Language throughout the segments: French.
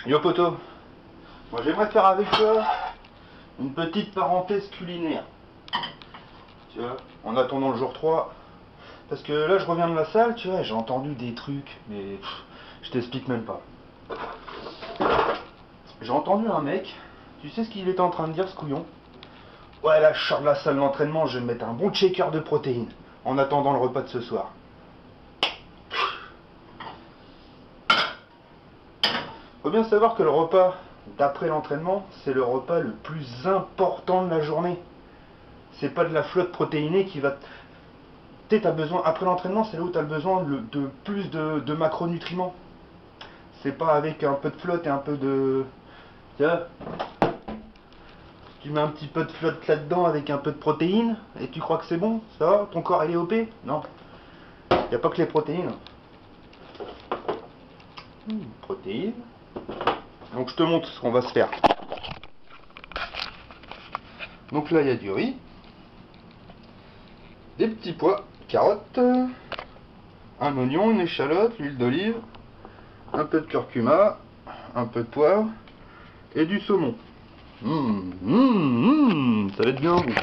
Yo poto, moi j'aimerais faire avec toi une petite parenthèse culinaire. Tu vois, en attendant le jour 3. Parce que là je reviens de la salle, tu vois, j'ai entendu des trucs, mais je t'explique même pas. J'ai entendu un mec, tu sais ce qu'il était en train de dire ce couillon? Ouais, là je sors de la salle d'entraînement, je vais me mettre un bon shaker de protéines en attendant le repas de ce soir. Faut bien savoir que le repas d'après l'entraînement, c'est le repas le plus important de la journée. C'est pas de la flotte protéinée qui va... Tu sais, t'as besoin, après l'entraînement, c'est là où tu as besoin de plus de macronutriments. C'est pas avec un peu de flotte et un peu de... Tiens, tu mets un petit peu de flotte là-dedans avec un peu de protéines, et tu crois que c'est bon? Ça va? Ton corps il est OP? Non. Il n'y a pas que les protéines. Protéines. Donc je te montre ce qu'on va se faire. Donc là il y a du riz, des petits pois, carottes, un oignon, une échalote, l'huile d'olive, un peu de curcuma, un peu de poivre et du saumon. Ça va être bien bon.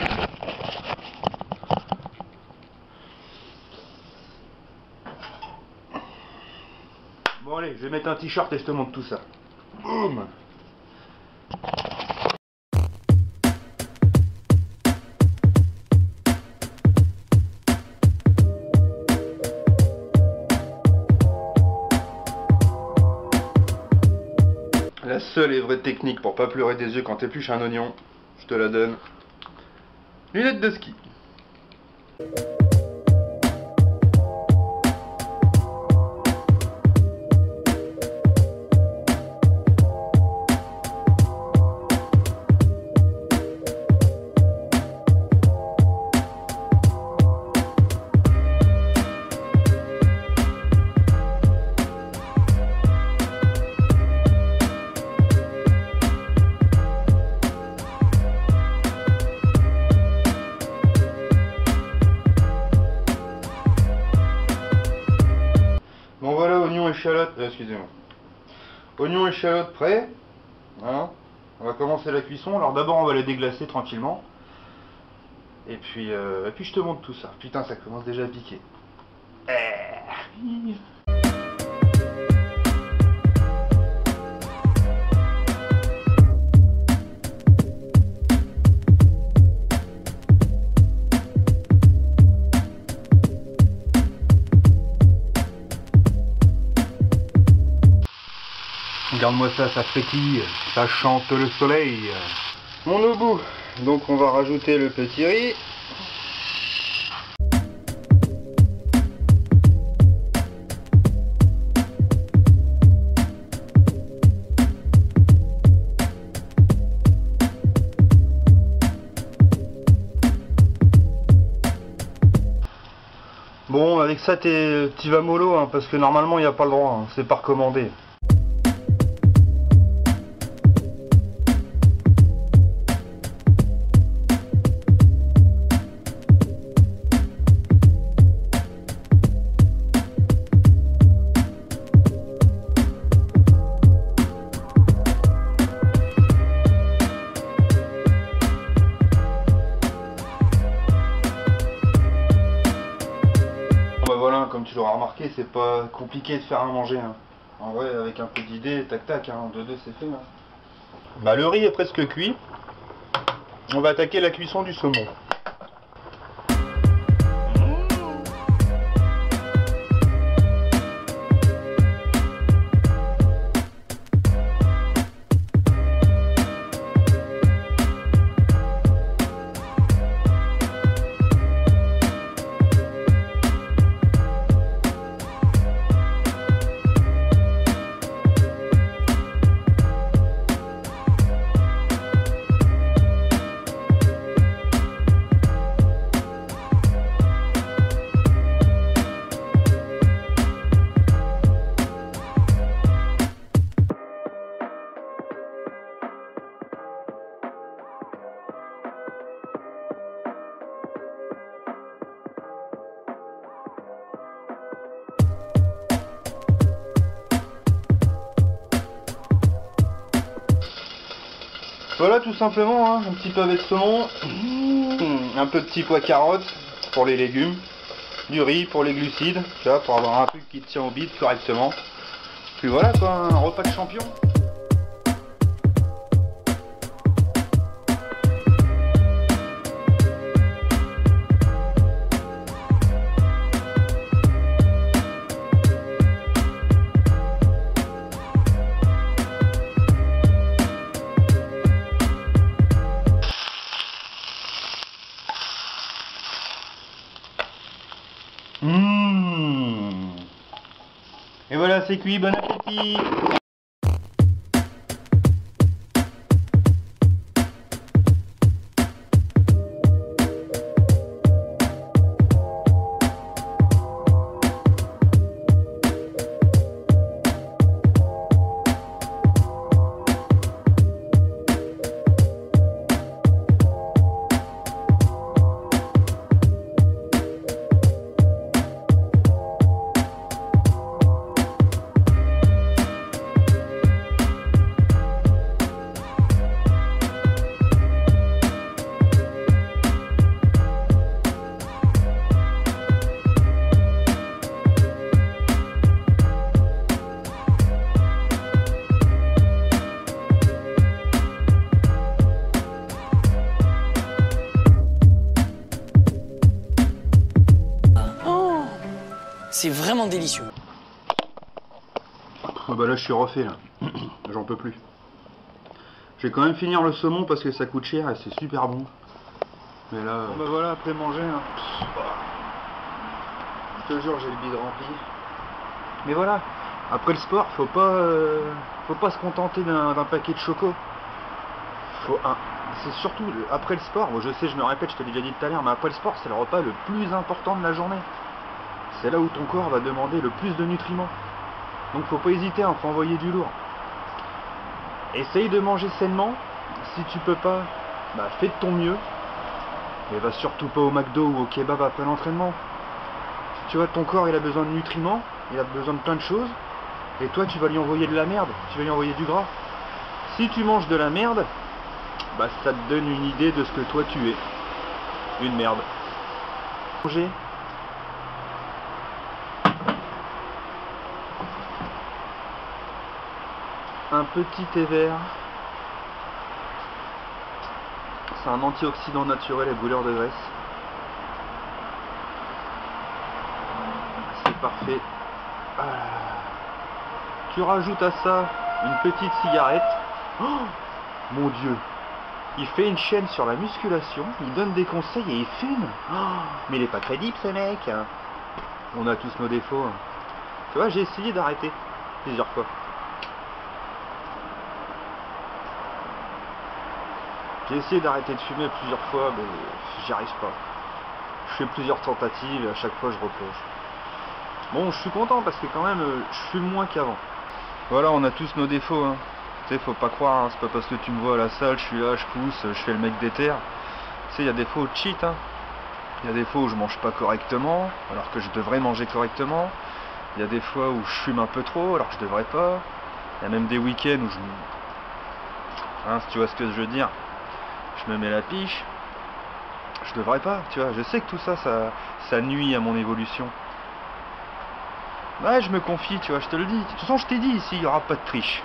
Bon allez, je vais mettre un t-shirt et je te montre tout ça. Boum. La seule et vraie technique pour pas pleurer des yeux quand t'épluches un oignon, je te la donne. Lunettes de ski. Bon voilà, oignon, échalote, excusez-moi. Oignon, échalote prêt. Voilà. On va commencer la cuisson. Alors d'abord on va les déglacer tranquillement. Et puis je te montre tout ça. Putain, ça commence déjà à piquer. Regarde-moi ça, ça frétille, ça chante le soleil. On est au bout, donc on va rajouter le petit riz. Bon, avec ça t'y vas mollo, hein, parce que normalement il n'y a pas le droit, hein, c'est pas recommandé. Voilà, comme tu l'auras remarqué, c'est pas compliqué de faire à manger. Hein. En vrai, avec un peu d'idée, tac tac, hein, 2-2 c'est fait. Hein. Bah, le riz est presque cuit. On va attaquer la cuisson du saumon. Voilà, tout simplement, hein, un petit pavé de saumon, un peu de petits pois carottes pour les légumes, du riz pour les glucides, tu vois, pour avoir un truc qui tient au bide correctement. Puis voilà quoi, un repas de champion. Et voilà, c'est cuit, bon appétit. C'est vraiment délicieux. Oh bah là je suis refait là, j'en peux plus. Je vais quand même finir le saumon parce que ça coûte cher et c'est super bon. Mais là... Bon bah voilà, après manger, hein. Je te jure j'ai le bide rempli. Mais voilà, après le sport, faut pas se contenter d'un paquet de choco. C'est surtout après le sport, moi je sais, je me répète, je te l'ai déjà dit tout à l'heure, mais après le sport c'est le repas le plus important de la journée. C'est là où ton corps va demander le plus de nutriments. Donc faut pas hésiter, hein, faut envoyer du lourd. Essaye de manger sainement. Si tu peux pas, bah fais de ton mieux. Mais va surtout pas au McDo ou au kebab après l'entraînement. Tu vois, ton corps il a besoin de nutriments, il a besoin de plein de choses. Et toi tu vas lui envoyer de la merde, tu vas lui envoyer du gras. Si tu manges de la merde, bah ça te donne une idée de ce que toi tu es. Une merde. Manger. Un petit thé vert. C'est un antioxydant naturel et brûleur de graisse. C'est parfait. Voilà. Tu rajoutes à ça une petite cigarette. Oh, mon Dieu. Il fait une chaîne sur la musculation, il donne des conseils et il fume. Oh, mais il est pas crédible ce mec. On a tous nos défauts. Tu vois, j'ai essayé d'arrêter plusieurs fois. J'ai essayé d'arrêter de fumer plusieurs fois, mais j'y arrive pas. Je fais plusieurs tentatives et à chaque fois je replonge. Bon, je suis content parce que quand même, je fume moins qu'avant. Voilà, on a tous nos défauts. Hein. Tu sais, faut pas croire, hein. C'est pas parce que tu me vois à la salle, je suis là, je pousse, je fais le mec déter. Tu sais, il y a des fois où je cheat. Hein. Il y a des fois où je mange pas correctement, alors que je devrais manger correctement. Il y a des fois où je fume un peu trop, alors que je devrais pas. Il y a même des week-ends où je... Hein, si tu vois ce que je veux dire. Je me mets la piche, je devrais pas, tu vois, je sais que tout ça, ça nuit à mon évolution. Ouais, je me confie, tu vois, je te le dis. De toute façon, je t'ai dit ici, il n'y aura pas de triche.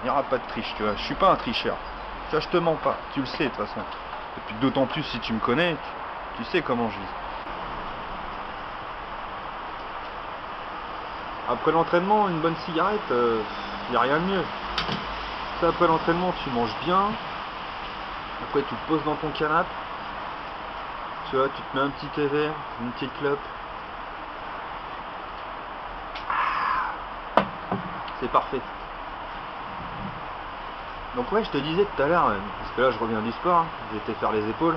Il n'y aura pas de triche, tu vois, je suis pas un tricheur. Tu vois, je te mens pas, tu le sais de toute façon. Et puis d'autant plus si tu me connais, tu sais comment je vis. Après l'entraînement, une bonne cigarette, il n'y a rien de mieux. Ça, après l'entraînement, tu manges bien. Après tu te poses dans ton canapé, tu vois, tu te mets un petit thé vert, une petite clope. C'est parfait. Donc ouais, je te disais tout à l'heure, parce que là je reviens du sport, hein, j'ai été faire les épaules.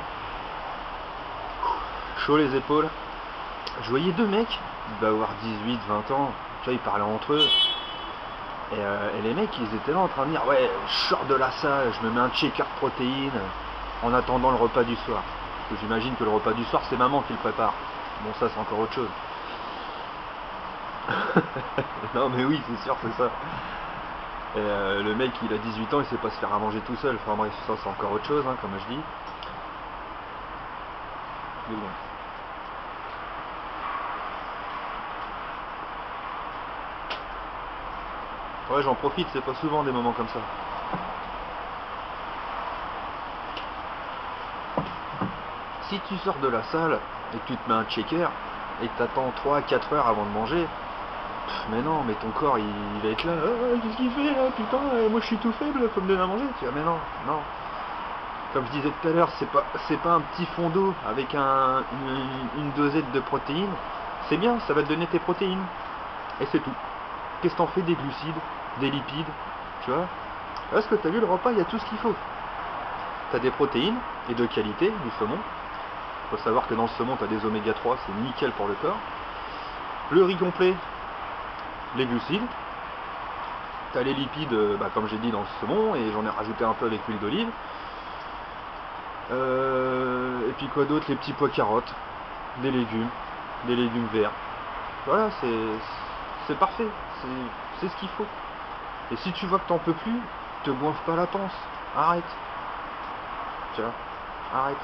Chaud les épaules. Je voyais deux mecs, ils devaient avoir 18, 20 ans, tu vois, ils parlaient entre eux. Et les mecs, ils étaient là en train de dire, ouais, je sors de la salle, je me mets un shaker de protéines en attendant le repas du soir. Parce que j'imagine que le repas du soir, c'est maman qui le prépare. Bon, ça, c'est encore autre chose. Non, mais oui, c'est sûr, c'est ça. Et le mec il a 18 ans, il sait pas se faire à manger tout seul. Enfin bref, ça c'est encore autre chose, hein, comme je dis. Mais bon. Ouais, j'en profite, c'est pas souvent des moments comme ça. Si tu sors de la salle et que tu te mets un checker et que t'attends 3-4 heures avant de manger, mais non, mais ton corps il va être là, ah, qu'est-ce qu'il fait là, putain, moi je suis tout faible, faut me donner à manger. Tu vois, mais non, non. Comme je disais tout à l'heure, c'est pas un petit fond d'eau avec une dosette de protéines. C'est bien, ça va te donner tes protéines. Et c'est tout. Qu'est-ce que t'en fais? Des glucides, des lipides, tu vois? Parce que t'as vu, le repas, il y a tout ce qu'il faut. T'as des protéines, et de qualité, du saumon. Faut savoir que dans le saumon, t'as des oméga 3, c'est nickel pour le corps. Le riz complet, les glucides. T'as les lipides, comme j'ai dit, dans le saumon, et j'en ai rajouté un peu avec l'huile d'olive. Et puis quoi d'autre? Les petits pois carottes, des légumes verts. Voilà, c'est parfait, c'est ce qu'il faut. Et si tu vois que t'en peux plus, te goinfre pas la panse, arrête. Tu vois, arrête.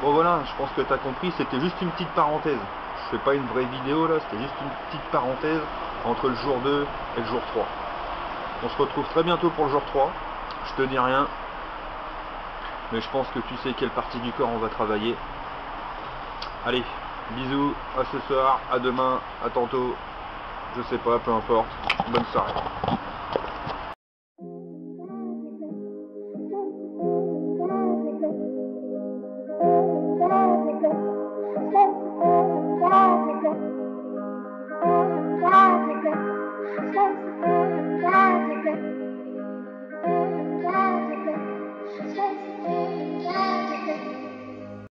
Bon voilà, je pense que tu as compris, c'était juste une petite parenthèse. Je fais pas une vraie vidéo là, c'était juste une petite parenthèse entre le jour 2 et le jour 3. On se retrouve très bientôt pour le jour 3. Je te dis rien, mais je pense que tu sais quelle partie du corps on va travailler. Allez, bisous, à ce soir, à demain, à tantôt, je sais pas, peu importe. Bonne soirée.